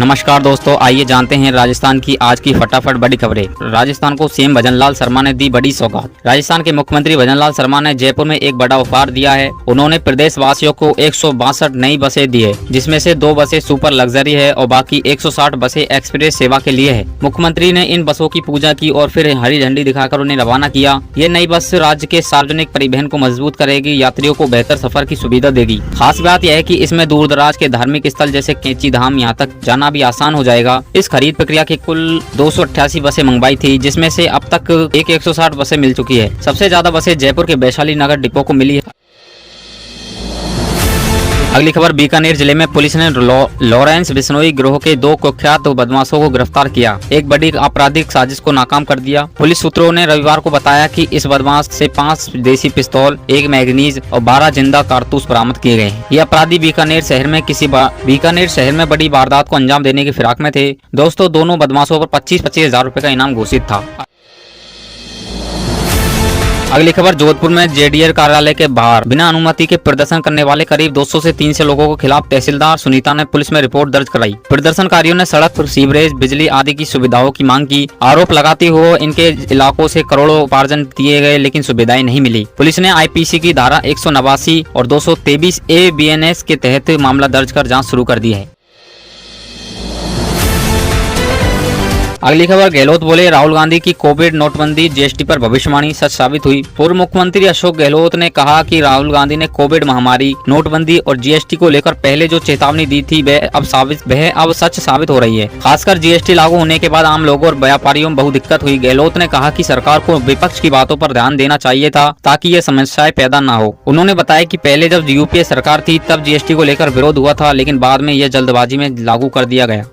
नमस्कार दोस्तों, आइए जानते हैं राजस्थान की आज की फटाफट बड़ी खबरें। राजस्थान को सीएम भजनलाल शर्मा ने दी बड़ी सौगात। राजस्थान के मुख्यमंत्री भजनलाल शर्मा ने जयपुर में एक बड़ा उपहार दिया है। उन्होंने प्रदेश वासियों को 162 नई बसें दी है, जिसमें से 2 बसें सुपर लग्जरी है और बाकी 160 बसें एक्सप्रेस सेवा के लिए है। मुख्यमंत्री ने इन बसों की पूजा की और फिर हरी झंडी दिखाकर उन्हें रवाना किया। ये नई बस राज्य के सार्वजनिक परिवहन को मजबूत करेगी, यात्रियों को बेहतर सफर की सुविधा देगी। खास बात यह है कि इसमें दूर दराज के धार्मिक स्थल जैसे कैंची धाम यहाँ तक जाना भी आसान हो जाएगा। इस खरीद प्रक्रिया की कुल 288 बसें मंगवाई थी, जिसमें से अब तक 160 बसें मिल चुकी है। सबसे ज्यादा बसें जयपुर के वैशाली नगर डिपो को मिली है। अगली खबर, बीकानेर जिले में पुलिस ने लॉरेंस बिश्नोई गिरोह के 2 कुख्यात बदमाशों को गिरफ्तार किया। एक बड़ी आपराधिक साजिश को नाकाम कर दिया। पुलिस सूत्रों ने रविवार को बताया कि इस बदमाश से 5 देसी पिस्तौल, 1 मैगनीज और 12 जिंदा कारतूस बरामद किए गए। ये अपराधी बीकानेर शहर में बड़ी वारदात को अंजाम देने की फिराक में थे। दोस्तों, दोनों बदमाशों पर 25-25 हजार रुपए का इनाम घोषित था। अगली खबर, जोधपुर में जेडीए कार्यालय के बाहर बिना अनुमति के प्रदर्शन करने वाले करीब 200 से 300 लोगों के खिलाफ तहसीलदार सुनीता ने पुलिस में रिपोर्ट दर्ज कराई। प्रदर्शनकारियों ने सड़क, सीवरेज, बिजली आदि की सुविधाओं की मांग की। आरोप लगाते हुए इनके इलाकों से करोड़ों उपार्जन दिए गए, लेकिन सुविधाएं नहीं मिली। पुलिस ने आईपीसी की धारा 189 और 223 ए बीएनएस के तहत मामला दर्ज कर जाँच शुरू कर दी है। अगली खबर, गहलोत बोले राहुल गांधी की कोविड, नोटबंदी, जीएसटी पर भविष्यवाणी सच साबित हुई। पूर्व मुख्यमंत्री अशोक गहलोत ने कहा कि राहुल गांधी ने कोविड महामारी, नोटबंदी और जीएसटी को लेकर पहले जो चेतावनी दी थी वह अब सच साबित हो रही है। खासकर जीएसटी लागू होने के बाद आम लोगों और व्यापारियों में बहुत दिक्कत हुई। गहलोत ने कहा कि सरकार को विपक्ष की बातों पर ध्यान देना चाहिए था ताकि ये समस्याएं पैदा न हो। उन्होंने बताया कि पहले जब यूपीए सरकार थी तब जीएसटी को लेकर विरोध हुआ था, लेकिन बाद में यह जल्दबाजी में लागू कर दिया गया।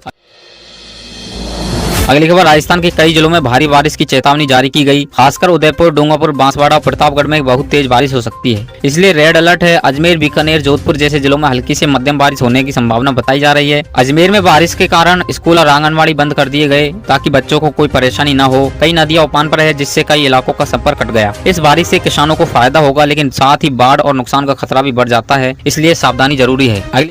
अगली खबर, राजस्थान के कई जिलों में भारी बारिश की चेतावनी जारी की गई। खासकर उदयपुर, डूंगरपुर, बांसवाड़ा और प्रतापगढ़ में बहुत तेज बारिश हो सकती है, इसलिए रेड अलर्ट है। अजमेर, बीकानेर, जोधपुर जैसे जिलों में हल्की से मध्यम बारिश होने की संभावना बताई जा रही है। अजमेर में बारिश के कारण स्कूल और आंगनबाड़ी बंद कर दिए गए ताकि बच्चों को कोई परेशानी न हो। कई नदियां उफान पर है, जिससे कई इलाकों का संपर्क कट गया। इस बारिश से किसानों को फायदा होगा, लेकिन साथ ही बाढ़ और नुकसान का खतरा भी बढ़ जाता है, इसलिए सावधानी जरूरी है।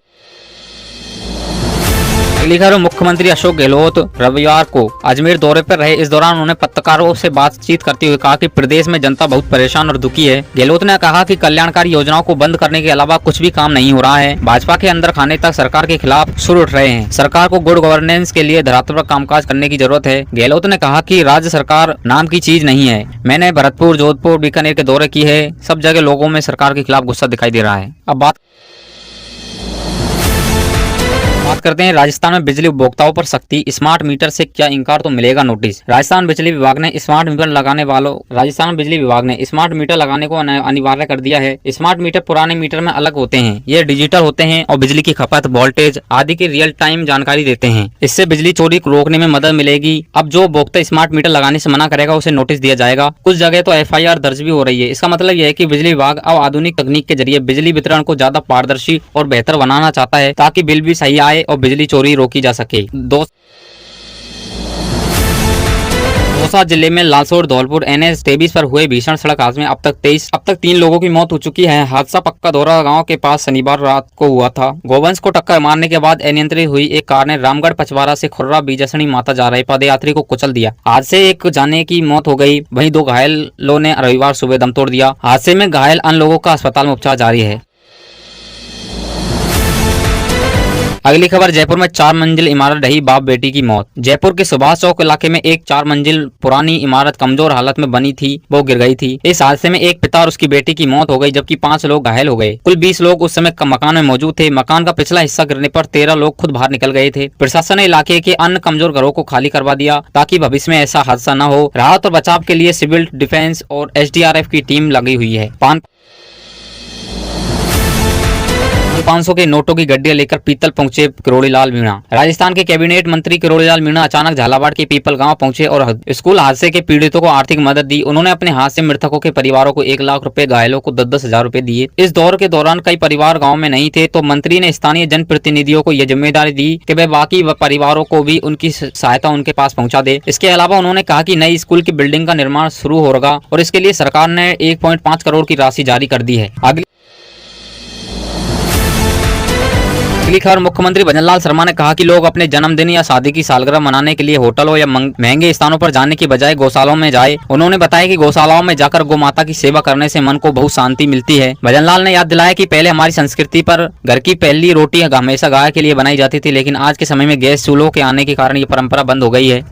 अगली खबर, मुख्यमंत्री अशोक गहलोत रविवार को अजमेर दौरे पर रहे। इस दौरान उन्होंने पत्रकारों से बातचीत करते हुए कहा कि प्रदेश में जनता बहुत परेशान और दुखी है। गहलोत ने कहा कि कल्याणकारी योजनाओं को बंद करने के अलावा कुछ भी काम नहीं हो रहा है। भाजपा के अंदर खाने तक सरकार के खिलाफ सुर उठ रहे हैं। सरकार को गुड गवर्नेंस के लिए धरातल पर कामकाज करने की जरूरत है। गहलोत ने कहा कि राज्य सरकार नाम की चीज नहीं है। मैंने भरतपुर, जोधपुर, बीकानेर के दौरे किए हैं। सब जगह लोगों में सरकार के खिलाफ गुस्सा दिखाई दे रहा है। अब बात करते हैं राजस्थान में बिजली उपभोक्ताओं पर सख्ती। स्मार्ट मीटर से क्या इनकार तो मिलेगा नोटिस। राजस्थान बिजली विभाग ने स्मार्ट मीटर लगाने को अनिवार्य कर दिया है। स्मार्ट मीटर पुराने मीटर में अलग होते हैं। ये डिजिटल होते हैं और बिजली की खपत, वोल्टेज आदि की रियल टाइम जानकारी देते हैं। इससे बिजली चोरी को रोकने में मदद मिलेगी। अब जो उपभोक्ता स्मार्ट मीटर लगाने से मना करेगा उसे नोटिस दिया जाएगा। कुछ जगह तो FIR दर्ज भी हो रही है। इसका मतलब यह है कि बिजली विभाग अब आधुनिक तकनीक के जरिए बिजली वितरण को ज्यादा पारदर्शी और बेहतर बनाना चाहता है, ताकि बिल भी सही आए और बिजली चोरी रोकी जा सके। दौसा जिले में लालसोट धौलपुर NH 23 पर हुए भीषण सड़क हादसे में अब तक 3 लोगों की मौत हो चुकी है। हादसा पक्का दौरा गांव के पास शनिवार रात को हुआ था। गोवंश को टक्कर मारने के बाद अनियंत्रित हुई एक कार ने रामगढ़ पचवारा से खुर्रा बीजसणी माता जा रहे पदयात्री को कुचल दिया। हादसे एक जाने की मौत हो गई, वहीं 2 घायलों ने रविवार सुबह दम तोड़ दिया। हादसे में घायल अन्य लोगों का अस्पताल में उपचार जारी है। अगली खबर, जयपुर में 4 मंजिल इमारत ढही, बाप बेटी की मौत। जयपुर के सुभाष चौक इलाके में एक 4 मंजिल पुरानी इमारत कमजोर हालत में बनी थी, वो गिर गई थी। इस हादसे में एक पिता और उसकी बेटी की मौत हो गई, जबकि 5 लोग घायल हो गए। कुल 20 लोग उस समय मकान में मौजूद थे। मकान का पिछला हिस्सा गिरने पर 13 लोग खुद बाहर निकल गए थे। प्रशासन ने इलाके के अन्य कमजोर घरों को खाली करवा दिया ताकि भविष्य में ऐसा हादसा न हो। राहत और बचाव के लिए सिविल डिफेंस और SDRF की टीम लगी हुई है। 500 के नोटों की गड्डियां लेकर पीतल पहुंचे किरोड़ीलाल मीणा। राजस्थान के कैबिनेट मंत्री किरोड़ीलाल मीणा अचानक झालावाड़ के पीपल गांव पहुंचे और स्कूल हादसे के पीड़ितों को आर्थिक मदद दी। उन्होंने अपने हाथ से मृतकों के परिवारों को 1 लाख रुपए, घायलों को 10-10 हजार रुपए दिए। इस दौर के दौरान कई परिवार गाँव में नहीं थे, तो मंत्री ने स्थानीय जनप्रतिनिधियों को यह जिम्मेदारी दी कि वे बाकी परिवारों को भी उनकी सहायता उनके पास पहुँचा दे। इसके अलावा उन्होंने कहा कि नई स्कूल की बिल्डिंग का निर्माण शुरू होगा और इसके लिए सरकार ने 1.5 करोड़ की राशि जारी कर दी है। अगली खबर, मुख्यमंत्री भजनलाल शर्मा ने कहा कि लोग अपने जन्मदिन या शादी की सालगिरह मनाने के लिए होटलों या महंगे स्थानों पर जाने की बजाय गौशालाओं में जाए। उन्होंने बताया कि गौशालाओं में जाकर गौ माता की सेवा करने से मन को बहुत शांति मिलती है। भजनलाल ने याद दिलाया कि पहले हमारी संस्कृति पर घर की पहली रोटी हमेशा गाय के लिए बनाई जाती थी, लेकिन आज के समय में गैस चूल्हों के आने के कारण ये परंपरा बंद हो गई है।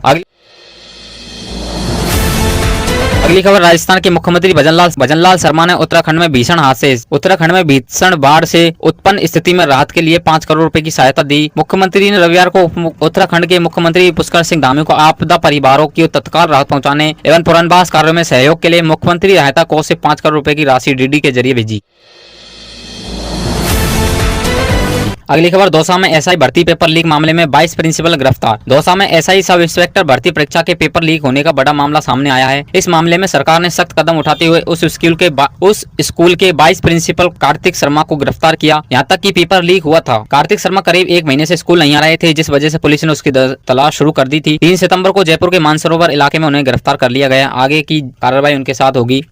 अगली खबर, राजस्थान के मुख्यमंत्री भजनलाल शर्मा ने उत्तराखंड में भीषण बाढ़ से उत्पन्न स्थिति में राहत के लिए 5 करोड़ रुपए की सहायता दी। मुख्यमंत्री ने रविवार को उत्तराखंड के मुख्यमंत्री पुष्कर सिंह धामी को आपदा परिवारों की तत्काल राहत पहुंचाने एवं पुनर्वास कार्यों में सहयोग के लिए मुख्यमंत्री सहायता कोष से 5 करोड़ रुपए की राशि डीडी के जरिए भेजी। अगली खबर, दौसा में एसआई भर्ती पेपर लीक मामले में 22 प्रिंसिपल गिरफ्तार। दौसा में एसआई सब इंस्पेक्टर भर्ती परीक्षा के पेपर लीक होने का बड़ा मामला सामने आया है। इस मामले में सरकार ने सख्त कदम उठाते हुए उस स्कूल के 22 प्रिंसिपल कार्तिक शर्मा को गिरफ्तार किया। यहां तक कि पेपर लीक हुआ था। कार्तिक शर्मा करीब 1 महीने से स्कूल नहीं आ रहे थे, जिस वजह से पुलिस ने उसकी तलाश शुरू कर दी थी। 3 सितंबर को जयपुर के मानसरोवर इलाके में उन्हें गिरफ्तार कर लिया गया। आगे की कार्रवाई उनके साथ होगी।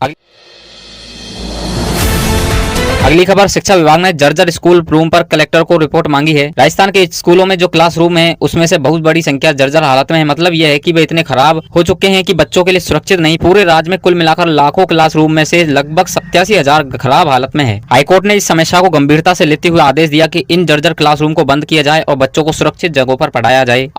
अगली खबर, शिक्षा विभाग ने जर्जर स्कूल रूम पर कलेक्टर को रिपोर्ट मांगी है। राजस्थान के स्कूलों में जो क्लासरूम है उसमें से बहुत बड़ी संख्या जर्जर हालत में है। मतलब यह है कि वे इतने खराब हो चुके हैं कि बच्चों के लिए सुरक्षित नहीं। पूरे राज्य में कुल मिलाकर लाखों क्लासरूम में से लगभग 87,000 खराब हालत में है। हाईकोर्ट ने इस समस्या को गंभीरता से लेते हुए आदेश दिया कि इन जर्जर क्लासरूम को बंद किया जाए और बच्चों को सुरक्षित जगहों पर पढ़ाया जाए।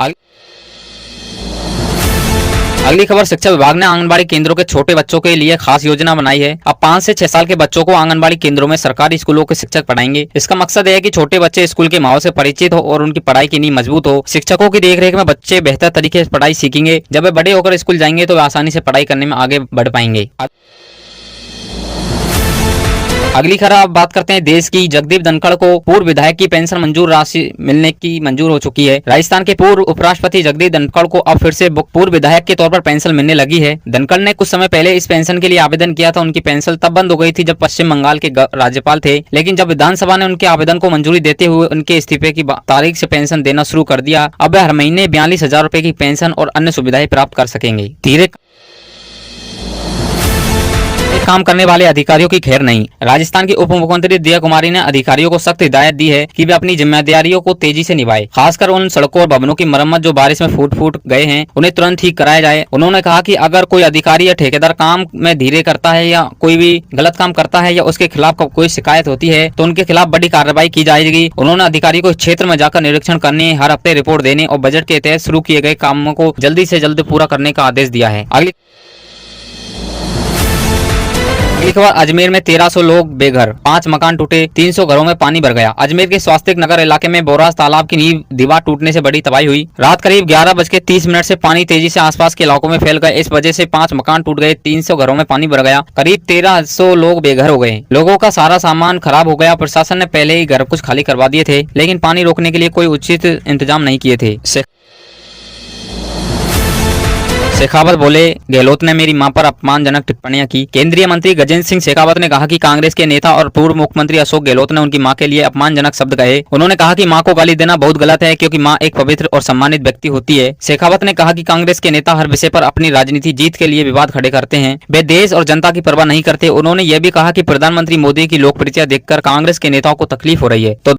अगली खबर, शिक्षा विभाग ने आंगनबाड़ी केंद्रों के छोटे बच्चों के लिए खास योजना बनाई है। अब 5 से 6 साल के बच्चों को आंगनबाड़ी केंद्रों में सरकारी स्कूलों के शिक्षक पढ़ाएंगे। इसका मकसद है कि छोटे बच्चे स्कूल के माहौल से परिचित हो और उनकी पढ़ाई की नींव मजबूत हो। शिक्षकों की देखरेख में बच्चे बेहतर तरीके से पढ़ाई सीखेंगे। जब वे बड़े होकर स्कूल जाएंगे तो वे आसानी से पढ़ाई करने में आगे बढ़ पाएंगे। अगली खबर, आप बात करते हैं देश की। जगदीप धनखड़ को पूर्व विधायक की पेंशन मंजूर राशि मिलने की मंजूर हो चुकी है। राजस्थान के पूर्व उपराष्ट्रपति जगदीप धनखड़ को अब फिर से पूर्व विधायक के तौर पर पेंशन मिलने लगी है। धनखड़ ने कुछ समय पहले इस पेंशन के लिए आवेदन किया था। उनकी पेंशन तब बंद हो गई थी जब पश्चिम बंगाल के राज्यपाल थे, लेकिन जब विधानसभा ने उनके आवेदन को मंजूरी देते हुए उनके इस्तीफे की तारीख से पेंशन देना शुरू कर दिया। अब वे हर महीने 42,000 रुपए की पेंशन और अन्य सुविधाएं प्राप्त कर सकेंगे। धीरे काम करने वाले अधिकारियों की खैर नहीं। राजस्थान की उप मुख्यमंत्री दिया कुमारी ने अधिकारियों को सख्त हिदायत दी है कि वे अपनी जिम्मेदारियों को तेजी से निभाएं। खासकर उन सड़कों और भवनों की मरम्मत जो बारिश में फूट गए हैं, उन्हें तुरंत ठीक कराया जाए। उन्होंने कहा कि अगर कोई अधिकारी या ठेकेदार काम में धीरे करता है या कोई भी गलत काम करता है या उसके खिलाफ कोई शिकायत होती है तो उनके खिलाफ बड़ी कार्रवाई की जाएगी। उन्होंने अधिकारी को क्षेत्र में जाकर निरीक्षण करने, हर हफ्ते रिपोर्ट देने और बजट के तहत शुरू किए गए कामों को जल्दी से जल्द पूरा करने का आदेश दिया है। अगली खबर, अजमेर में 1300 लोग बेघर, 5 मकान टूटे, 300 घरों में पानी भर गया। अजमेर के स्वास्तिक नगर इलाके में बोराज तालाब की नींव दीवार टूटने से बड़ी तबाही हुई। रात करीब 11:30 से पानी तेजी से आसपास के इलाकों में फैल गए। इस वजह से 5 मकान टूट गए, 300 घरों में पानी भर गया, करीब 1300 लोग बेघर हो गए। लोगों का सारा सामान खराब हो गया। प्रशासन ने पहले ही घर कुछ खाली करवा दिए थे, लेकिन पानी रोकने के लिए कोई उचित इंतजाम नहीं किए थे। शेखावत बोले, गहलोत ने मेरी मां पर अपमानजनक टिप्पणियां की। केंद्रीय मंत्री गजेंद्र सिंह शेखावत ने कहा कि कांग्रेस के नेता और पूर्व मुख्यमंत्री अशोक गहलोत ने उनकी मां के लिए अपमानजनक शब्द कहे। उन्होंने कहा कि मां को गाली देना बहुत गलत है, क्योंकि मां एक पवित्र और सम्मानित व्यक्ति होती है। शेखावत ने कहा कि कांग्रेस के नेता हर विषय पर अपनी राजनीति जीत के लिए विवाद खड़े करते हैं, वे देश और जनता की परवाह नहीं करते। उन्होंने यह भी कहा कि प्रधानमंत्री मोदी की लोकप्रियता देखकर कांग्रेस के नेताओं को तकलीफ हो रही है। तो